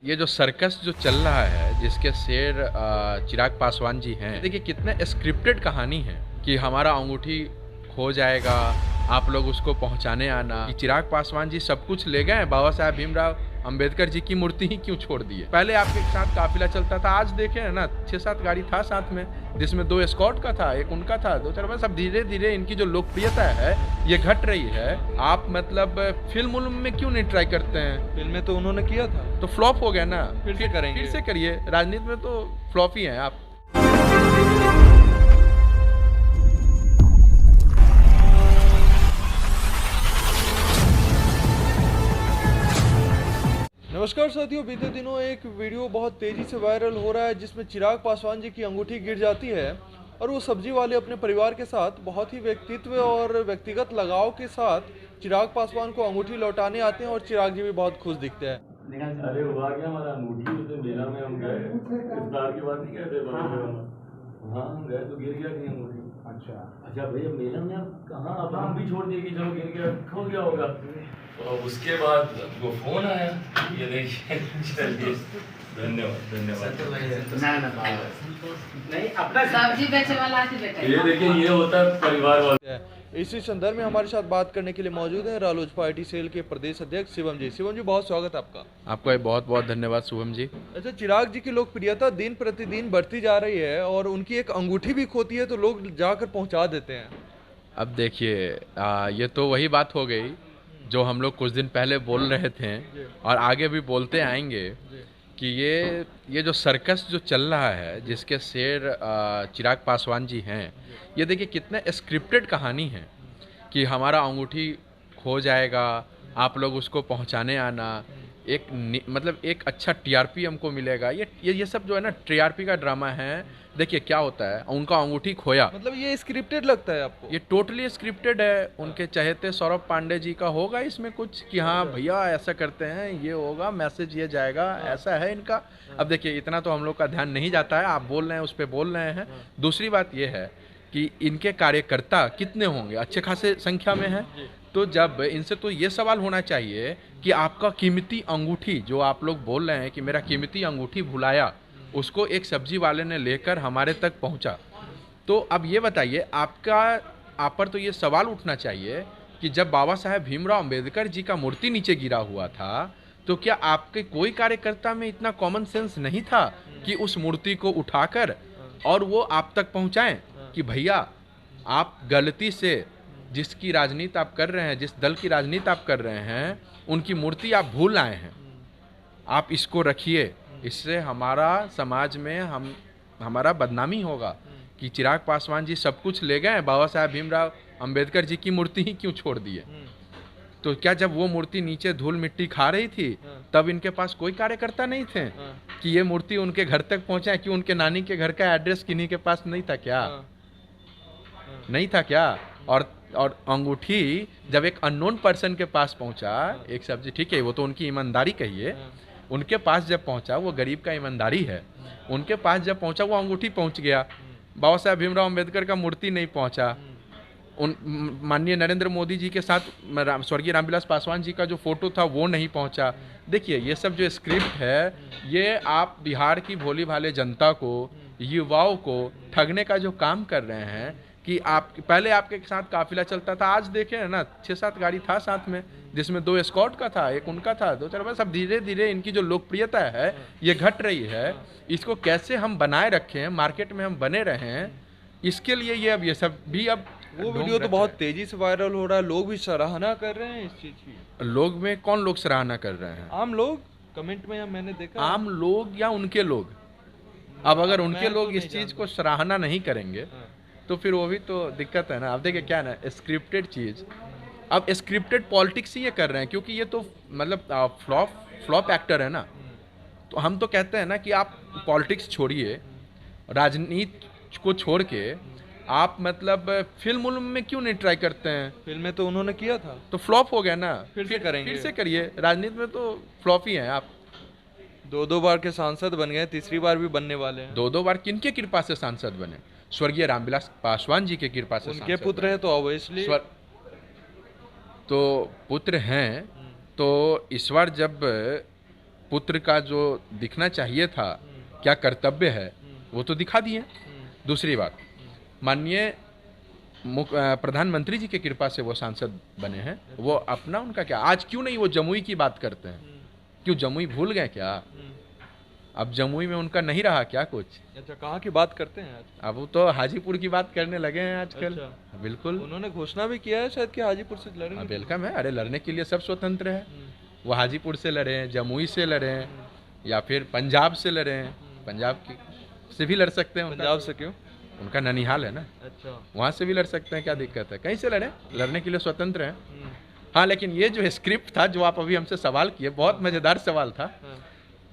ये जो सर्कस जो चल रहा है जिसके शेर चिराग पासवान जी हैं, देखिए कितने स्क्रिप्टेड कहानी है कि हमारा अंगूठी खो जाएगा, आप लोग उसको पहुंचाने आना। कि चिराग पासवान जी सब कुछ ले गए, बाबा साहब भीमराव अंबेडकर जी की मूर्ति ही क्यों छोड़ दिए। पहले आपके साथ काफिला चलता था, आज देखे है ना 6-7 गाड़ी था साथ में, जिसमें 2 एस्कॉर्ट का था, एक उनका था, 2-4 बस। अब धीरे धीरे इनकी जो लोकप्रियता है ये घट रही है। आप मतलब फिल्म में क्यों नहीं ट्राई करते हैं? फिल्में तो उन्होंने किया था, तो फ्लॉप हो गया ना, फिर से करेंगे। फिर से करिए। राजनीति में तो फ्लॉप ही हैं आप। नमस्कार साथियों, बीते दिनों एक वीडियो बहुत तेजी से वायरल हो रहा है जिसमें चिराग पासवान जी की अंगूठी गिर जाती है और वो सब्जी वाले अपने परिवार के साथ बहुत ही व्यक्तित्व और व्यक्तिगत लगाव के साथ चिराग पासवान को अंगूठी लौटाने आते हैं और चिराग जी भी बहुत खुश दिखते हैं। अरे हुआ क्या, हमारा अंगूठी उस दिन मेला में हम गए, इफ्तार के बाद नहीं गए थे हाँ हम गए तो गिर गया कहीं अंगूठी। अच्छा भैया मेला में अब कहाँ, अब हम भी छोड़ दिए कि चलो गिर गया, खो गया होगा। तो उसके बाद वो फोन आया, ये देखिए। चलिए धन्यवाद नहीं अपना सब्जी बेचे वाला है बेटा। ये देखिए ये होता है परिवार वाला। इसी संदर्भ में हमारे साथ बात करने के लिए मौजूद हैं रालोसपा पार्टी सेल के प्रदेश अध्यक्ष शिवम जी। शिवम जी, बहुत स्वागत है आपका। आपका बहुत बहुत धन्यवाद शुभम जी। अच्छा, चिराग जी की लोकप्रियता दिन प्रतिदिन बढ़ती जा रही है और उनकी एक अंगूठी भी खोती है तो लोग जाकर पहुंचा देते हैं। अब देखिए ये तो वही बात हो गई जो हम लोग कुछ दिन पहले बोल रहे थे और आगे भी बोलते आएंगे कि ये जो सर्कस जो चल रहा है जिसके शेर चिराग पासवान जी हैं, ये देखिए कितने स्क्रिप्टेड कहानी है कि हमारा अंगूठी खो जाएगा, आप लोग उसको पहुंचाने आना, मतलब एक अच्छा टीआरपी हमको मिलेगा। ये सब जो है ना टीआरपी का ड्रामा है। देखिए क्या होता है, उनका अंगूठी खोया, मतलब ये स्क्रिप्टेड लगता है आपको? ये टोटली स्क्रिप्टेड है। उनके चहेते सौरभ पांडे जी का होगा इसमें कुछ कि हाँ भैया ऐसा करते हैं, ये होगा, मैसेज ये जाएगा, ऐसा है इनका। अब देखिए इतना तो हम लोग का ध्यान नहीं जाता है, आप बोल रहे हैं उस पर बोल रहे हैं। दूसरी बात ये है कि इनके कार्यकर्ता कितने होंगे, अच्छे खासे संख्या में हैं। तो जब इनसे तो ये सवाल होना चाहिए कि आपका कीमती अंगूठी जो आप लोग बोल रहे हैं कि मेरा कीमती अंगूठी भुलाया, उसको एक सब्जी वाले ने लेकर हमारे तक पहुंचा। तो अब ये बताइए, आप पर तो ये सवाल उठना चाहिए कि जब बाबा साहब भीमराव अंबेडकर जी का मूर्ति नीचे गिरा हुआ था तो क्या आपके कोई कार्यकर्ता में इतना कॉमन सेंस नहीं था कि उस मूर्ति को उठाकर और वो आप तक पहुंचाएं कि भैया आप गलती से जिसकी राजनीति आप कर रहे हैं, जिस दल की राजनीति आप कर रहे हैं, उनकी मूर्ति आप भूल आए हैं, आप इसको रखिए, इससे हमारा समाज में हमारा बदनामी होगा कि चिराग पासवान जी सब कुछ ले गए, बाबा साहब भीमराव अंबेडकर जी की मूर्ति ही क्यों छोड़ दिए। तो क्या जब वो मूर्ति नीचे धूल मिट्टी खा रही थी तब इनके पास कोई कार्यकर्ता नहीं थे कि ये मूर्ति उनके घर तक पहुंचाए? कि उनके नानी के घर का एड्रेस किन्हीं के पास नहीं था क्या? नहीं था क्या? और अंगूठी जब एक अननोन पर्सन के पास पहुंचा, एक सब्जी, ठीक है वो तो उनकी ईमानदारी कहिए, उनके पास जब पहुंचा, वो गरीब का ईमानदारी है, उनके पास जब पहुंचा वो अंगूठी पहुंच गया, बाबा साहब भीमराव अंबेडकर का मूर्ति नहीं पहुंचा। उन माननीय नरेंद्र मोदी जी के साथ स्वर्गीय रामविलास पासवान जी का जो फोटो था वो नहीं पहुंचा। देखिए ये सब जो स्क्रिप्ट है, ये आप बिहार की भोली भाले जनता को, युवाओं को ठगने का जो काम कर रहे हैं कि आप पहले आपके साथ काफिला चलता था, आज देखे है ना 6-7 गाड़ी था साथ में, जिसमें 2 एस्कॉर्ट का था, एक उनका था, 2-4 बस। अब धीरे धीरे इनकी जो लोकप्रियता है ये घट रही है। इसको कैसे हम बनाए रखें, मार्केट में हम बने रहें, इसके लिए ये अब ये सब भी अब वो वीडियो तो बहुत तेजी से वायरल हो रहा है, लोग भी सराहना कर रहे हैं इस चीज की। लोग में कौन लोग सराहना कर रहे हैं? आम लोग कमेंट में मैंने देखा। आम लोग या उनके लोग? अब अगर उनके लोग इस चीज को सराहना नहीं करेंगे तो फिर वो भी तो दिक्कत है ना। अब देखिए क्या ना, स्क्रिप्टेड चीज, अब स्क्रिप्टेड पॉलिटिक्स ही ये कर रहे हैं क्योंकि ये तो मतलब फ्लॉप एक्टर है ना। तो हम तो कहते हैं ना कि आप पॉलिटिक्स छोड़िए, राजनीति को छोड़ के आप मतलब फिल्म में क्यों नहीं ट्राई करते हैं? फिल्में तो उन्होंने किया था, तो फ्लॉप हो गया ना, फिर से करेंगे। फिर से करिए। राजनीति में तो फ्लॉप ही हैं आप। 2 बार के सांसद बन गए, तीसरी बार भी बनने वाले हैं। 2 बार किनके कृपा से सांसद बने? स्वर्गीय रामविलास पासवान जी के कृपा से उनके पुत्र है तो ऑब्वियसली तो पुत्र हैं। तो इस बार जब पुत्र का जो दिखना चाहिए था, क्या कर्तव्य है, वो तो दिखा दिए। दूसरी बात, माननीय प्रधानमंत्री जी की कृपा से वो सांसद बने हैं। वो अपना उनका क्या, आज क्यों नहीं वो जमुई की बात करते हैं? क्यों जमुई भूल गए क्या? अब जमुई में उनका नहीं रहा क्या कुछ? अच्छा, कहाँ की बात करते हैं आज? अब वो तो हाजीपुर की बात करने लगे हैं आजकल। अच्छा। बिल्कुल, उन्होंने घोषणा भी किया है शायद कि हाजीपुर से लड़ेंगे। वेलकम है। अरे लड़ने के लिए सब स्वतंत्र है। वो हाजीपुर से लड़े हैं, जमुई से लड़े हैं, या फिर पंजाब से लड़े हैं। पंजाब की से भी लड़ सकते हैं। पंजाब से क्यों? उनका ननिहाल है ना, अच्छा। वहाँ से भी लड़ सकते हैं। क्या दिक्कत है? कहीं से लड़े, लड़ने के लिए स्वतंत्र हैं। हाँ, लेकिन ये जो स्क्रिप्ट था जो आप अभी हमसे सवाल किए, बहुत मज़ेदार सवाल था।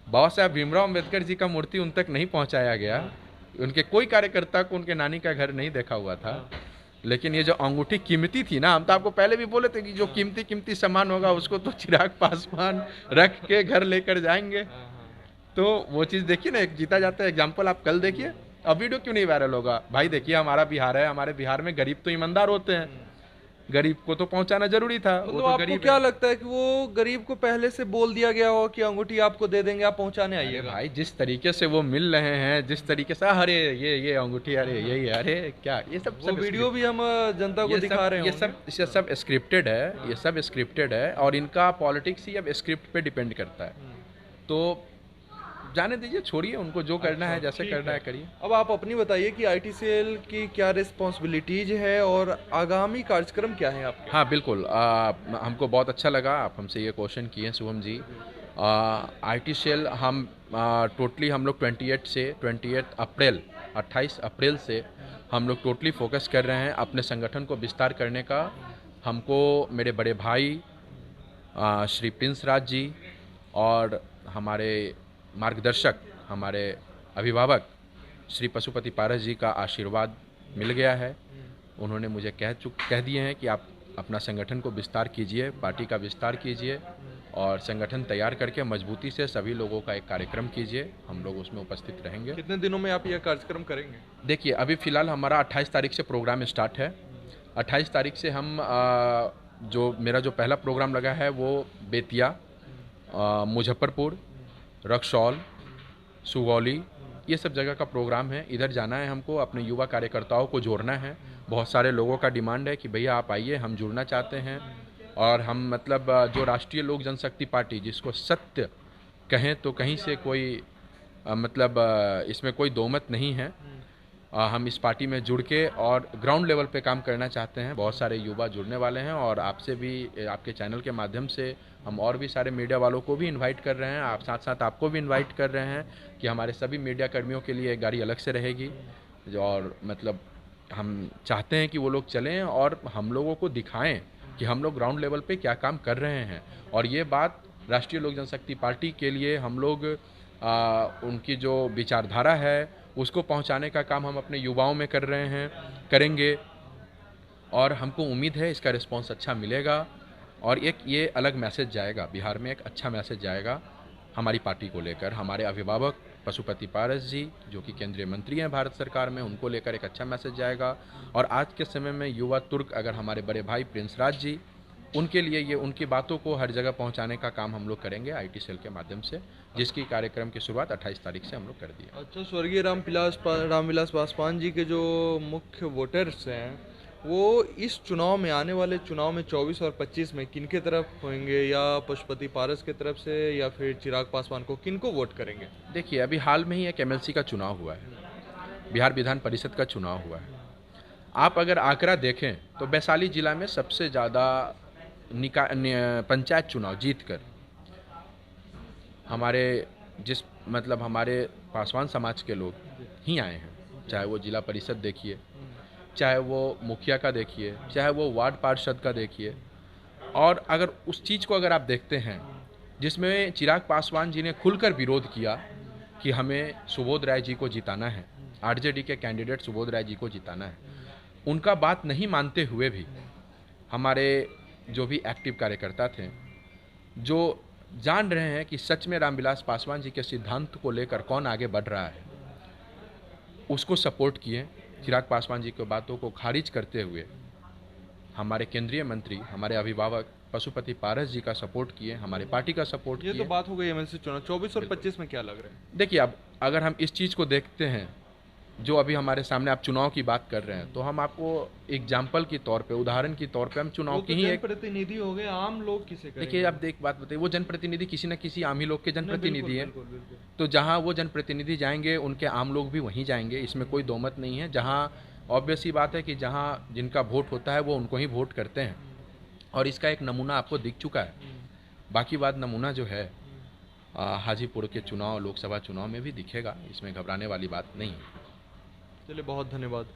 बाबा साहब भीमराव अम्बेडकर जी का मूर्ति उन तक नहीं पहुंचाया गया। उनके कोई कार्यकर्ता को उनके नानी का घर नहीं देखा हुआ था। लेकिन ये जो अंगूठी कीमती थी ना, हम तो आपको पहले भी बोले थे कि जो कीमती सामान होगा उसको तो चिराग पासवान रख के घर लेकर जाएंगे। तो वो चीज़ देखिए ना, एक जीता जाता है एग्जाम्पल आप कल देखिए। अब वीडियो क्यों नहीं वायरल होगा? भाई देखिए, हमारा बिहार है, हमारे बिहार में गरीब तो ईमानदार होते हैं, गरीब को तो पहुंचाना जरूरी था। वो तो आपको गरीब क्या लगता है कि वो गरीब को पहले से बोल दिया गया हो कि अंगूठी आपको दे देंगे, आप पहुंचाने आइएगा? भाई जिस तरीके से वो मिल रहे हैं, जिस तरीके से, अरे ये अंगूठी, अरे यही है, अरे क्या, ये सब वो वीडियो भी हम जनता को दिखा रहे हैं। ये सब स्क्रिप्टेड है, ये सब स्क्रिप्टेड है। और इनका पॉलिटिक्स ही अब स्क्रिप्ट पे डिपेंड करता है। तो जाने दीजिए, छोड़िए उनको, जो करना है, जैसे करना है करिए। अब आप अपनी बताइए कि आईटीसीएल की क्या रिस्पॉन्सिबिलिटीज है और आगामी कार्यक्रम क्या है आपके? हाँ बिल्कुल, हमको बहुत अच्छा लगा आप हमसे ये क्वेश्चन किए शुभम जी। आईटीसीएल हम टोटली हम लोग 28 अप्रैल 28 अप्रैल से हम लोग टोटली फोकस कर रहे हैं अपने संगठन को विस्तार करने का। हमको मेरे बड़े भाई श्री प्रिंस राज जी और हमारे मार्गदर्शक, हमारे अभिभावक श्री पशुपति पारस जी का आशीर्वाद मिल गया है। उन्होंने मुझे कह दिए हैं कि आप अपना संगठन को विस्तार कीजिए, पार्टी का विस्तार कीजिए और संगठन तैयार करके मजबूती से सभी लोगों का एक कार्यक्रम कीजिए। हम लोग उसमें उपस्थित रहेंगे। कितने दिनों में आप यह कार्यक्रम करेंगे? देखिए, अभी फ़िलहाल हमारा 28 तारीख से प्रोग्राम स्टार्ट है। 28 तारीख से हम मेरा जो पहला प्रोग्राम लगा है वो बेतिया, मुजफ्फरपुर, रक्सौल, सुगौली, ये सब जगह का प्रोग्राम है। इधर जाना है हमको, अपने युवा कार्यकर्ताओं को जोड़ना है। बहुत सारे लोगों का डिमांड है कि भैया आप आइए, हम जुड़ना चाहते हैं। और हम मतलब जो राष्ट्रीय लोक जनशक्ति पार्टी, जिसको सत्य कहें तो कहीं से कोई इसमें कोई दोमत नहीं है। हम इस पार्टी में जुड़ के और ग्राउंड लेवल पे काम करना चाहते हैं। बहुत सारे युवा जुड़ने वाले हैं और आपसे भी, आपके चैनल के माध्यम से हम और भी सारे मीडिया वालों को भी इनवाइट कर रहे हैं। आप साथ साथ आपको भी इनवाइट कर रहे हैं कि हमारे सभी मीडिया कर्मियों के लिए एक गाड़ी अलग से रहेगी। और मतलब हम चाहते हैं कि वो लोग चलें और हम लोगों को दिखाएं कि हम लोग ग्राउंड लेवल पे क्या काम कर रहे हैं। और ये बात राष्ट्रीय लोक जनशक्ति पार्टी के लिए हम लोग उनकी जो विचारधारा है उसको पहुंचाने का काम हम अपने युवाओं में कर रहे हैं, करेंगे। और हमको उम्मीद है इसका रिस्पांस अच्छा मिलेगा और एक ये अलग मैसेज जाएगा, बिहार में एक अच्छा मैसेज जाएगा हमारी पार्टी को लेकर। हमारे अभिभावक पशुपति पारस जी जो कि केंद्रीय मंत्री हैं भारत सरकार में, उनको लेकर एक अच्छा मैसेज जाएगा। और आज के समय में युवा तुर्क अगर हमारे बड़े भाई प्रिंस राज जी, उनके लिए ये उनकी बातों को हर जगह पहुंचाने का काम हम लोग करेंगे आईटीसीएल के माध्यम से, जिसकी कार्यक्रम की शुरुआत 28 तारीख से हम लोग कर दी। अच्छा, स्वर्गीय रामविलास पासवान जी के जो मुख्य वोटर्स हैं वो इस चुनाव में, आने वाले चुनाव में 24 और 25 में किनके तरफ होंगे, या पशुपति पारस के तरफ से या फिर चिराग पासवान को, किनको वोट करेंगे? देखिए, अभी हाल में ही एक एमएलसी का चुनाव हुआ है, बिहार विधान परिषद का चुनाव हुआ है। आप अगर आंकड़ा देखें तो वैशाली जिला में सबसे ज़्यादा पंचायत चुनाव जीतकर हमारे पासवान समाज के लोग ही आए हैं। चाहे वो जिला परिषद देखिए, चाहे वो मुखिया का देखिए, चाहे वो वार्ड पार्षद का देखिए। और अगर उस चीज़ को अगर आप देखते हैं जिसमें चिराग पासवान जी ने खुलकर विरोध किया कि हमें सुबोध राय जी को जिताना है, आरजेडी के कैंडिडेट सुबोध राय जी को जिताना है, उनका बात नहीं मानते हुए भी हमारे जो भी एक्टिव कार्यकर्ता थे, जो जान रहे हैं कि सच में रामविलास पासवान जी के सिद्धांत को लेकर कौन आगे बढ़ रहा है, उसको सपोर्ट किए। चिराग पासवान जी की बातों को खारिज करते हुए हमारे केंद्रीय मंत्री, हमारे अभिभावक पशुपति पारस जी का सपोर्ट किए, हमारी पार्टी का सपोर्ट ये तो किए। बात हो गई एमएलसी चुनाव 24 और 25 में क्या लग रहा है? देखिए, अब अगर हम इस चीज़ को देखते हैं, जो अभी हमारे सामने आप चुनाव की बात कर रहे हैं, तो हम आपको एग्जाम्पल के तौर पे, उदाहरण के तौर पे हम चुनाव वो की तो ही एक, जनप्रतिनिधि हो गए, आम लोग किसे करेंगे? देखिए आप एक बात बताइए, वो जनप्रतिनिधि किसी न किसी आम ही लोग के नहीं, जनप्रतिनिधि हैं। बिल्कुल, बिल्कुल। तो जहाँ वो जनप्रतिनिधि जाएंगे, उनके आम लोग भी वहीं जाएंगे, इसमें कोई दो मत नहीं है। जहाँ ऑब्वियस ही बात है कि जहाँ जिनका वोट होता है वो उनको ही वोट करते हैं, और इसका एक नमूना आपको दिख चुका है। बाकी बात नमूना जो है हाजीपुर के चुनाव, लोकसभा चुनाव में भी दिखेगा, इसमें घबराने वाली बात नहीं है। चलिए, बहुत धन्यवाद।